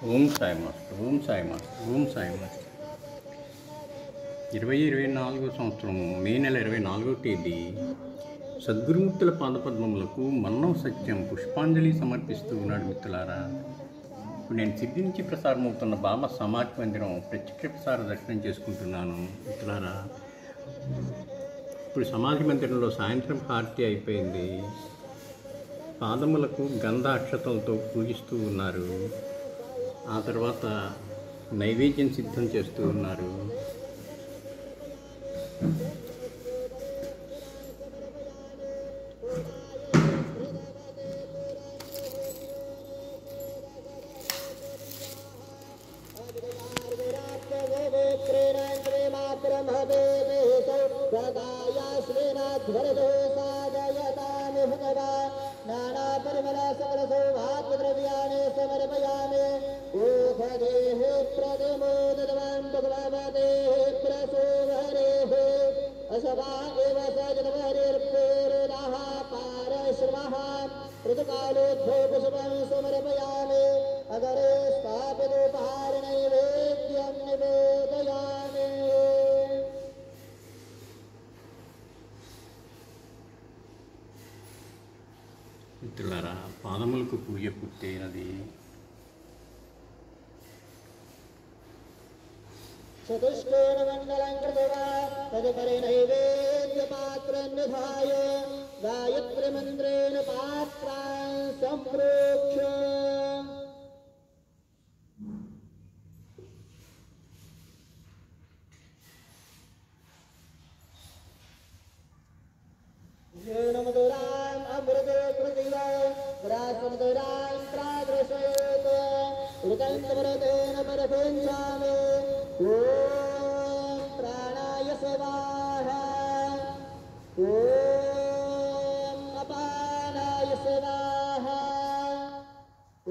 Om Sai master, Om Sai master, Om Sai master. 2024 సంవత్సరం మే నెల 24వ తేదీ సద్గురుమూర్తుల పాదపద్మములకు మన్నవ సత్యం పుష్పాంజలి సమర్పిస్తూ ఉన్నాడు మిత్రులారా. ఇప్పుడు నేను సిద్ధి నుంచి ప్రసారమవుతున్న బాబా సమాజ్ మందిరం ప్రత్యక్ష ప్రసార దర్శనం చేసుకుంటున్నాను మిత్రులారా. ఇప్పుడు సమాధి మందిరంలో సాయంత్రం హారతి అయిపోయింది. పాదములకు గంధ అక్షతలతో పూజిస్తూ ఉన్నారు. ఆ తర్వాత నైవేద్యం సిద్ధం చేస్తూ ఉన్నారు. नाना परिमल सकल सौभाग्य द्रव्याणि समर्पयामि ओषधेः प्रदमोदवान् भगवतेः प्रसोभरेः अशवा एव सजनवहरिर्पूर्णः पारश्रमः ऋतुकालोद्भोगशुभं समर्पयामि अगरे स्थापितोपहारनैवेद्यं निवेदयामि. మిత్రులారా, పాదములకు పూజ పూర్తయినది. చతుష్కోణ మండలం కృత్వా తదుపరి నైవేద్య పాత్రం నిధాయ గాయత్రి మంత్రేణ పాత్రాన్ సంప్రోక్ష मधुराम् अमृत कृतिया ग्रासमधुराम् प्रादृशयेत ऋतन्तमृतेन परपेञ्छामि ॐ प्राणाय स्वाहा ॐ अपानाय स्वाहा ॐ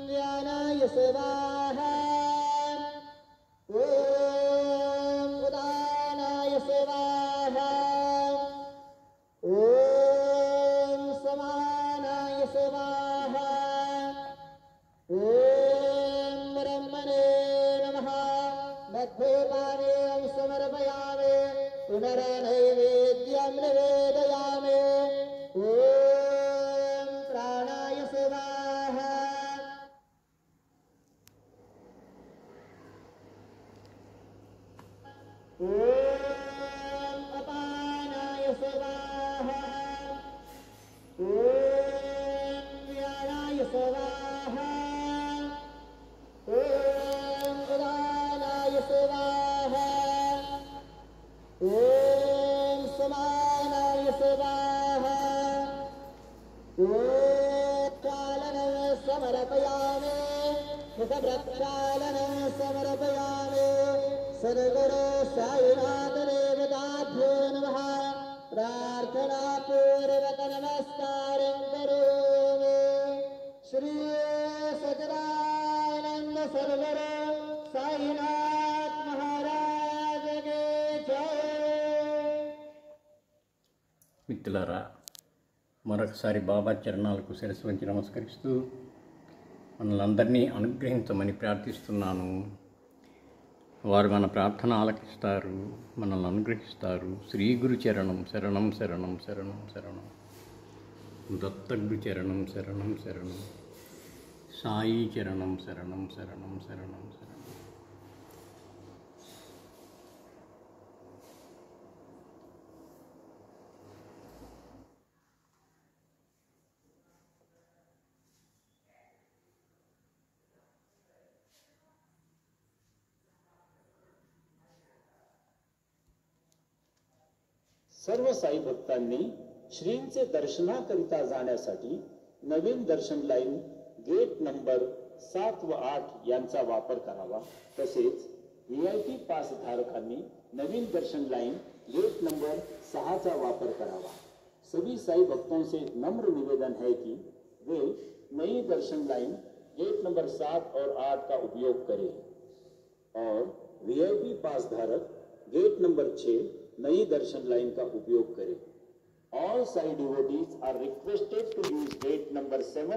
ज्ञानाय स्वाहा ॐ उदानाय स्वाहा ॐ समानाय स्वाहा ॐ ब्रह्मणे नमः. मध्यपानीयं समर्पयामि पुनर्नैवेद्यं निवेदयामि. ॐ प्राणाय स्वाहा ॐ अपानाय स्वाहा ॐ ज्ञानाय स्वाहा ॐ उदानाय स्वाहा ॐ समानाय स्वाहा ॐ कालनं समर्पयामि मुखप्रक्षालनं समर्पयामि. सद्गुरु साईनाथ देवताभ्यो नमः. प्रार्थना पूर्वक नमस्कारं करोमि. श्री सच्चिदानंद सद्गुरु साईनाथ महाराज की जय. మిత్రులారా, మరొకసారి బాబా చరణాలకు శిరస్సు వంచి నమస్కరిస్తూ మనల్ని అందరినీ అనుగ్రహించమని ప్రార్థిస్తున్నాను. వారు మన ప్రార్థన ఆలకిస్తారు, మనల్ని అనుగ్రహిస్తారు. శ్రీ గురు చరణం శరణం శరణం శరణం శరణం. దత్తగురు చరణం శరణం శరణం. సాయి చరణం శరణం శరణం శరణం శరణం. सर्व साई भक्तांनी श्रींचे दर्शनाकरिता जाण्यासाठी नवीन दर्शन लाईन गेट नंबर 7 व 8 यांचा वापर करावा. तसेच VIP पास धारकांनी नवीन दर्शन लाइन गेट नंबर 6 चा वापर करावा. सभी साई भक्तों से नम्र निवेदन है कि वे नई दर्शन लाइन गेट नंबर 7 और 8 का उपयोग करें और VIP पास धारक गेट नंबर 6 नई दर्शन लाइन का उपयोग करें. All Sai devotees are requested to use gate number 7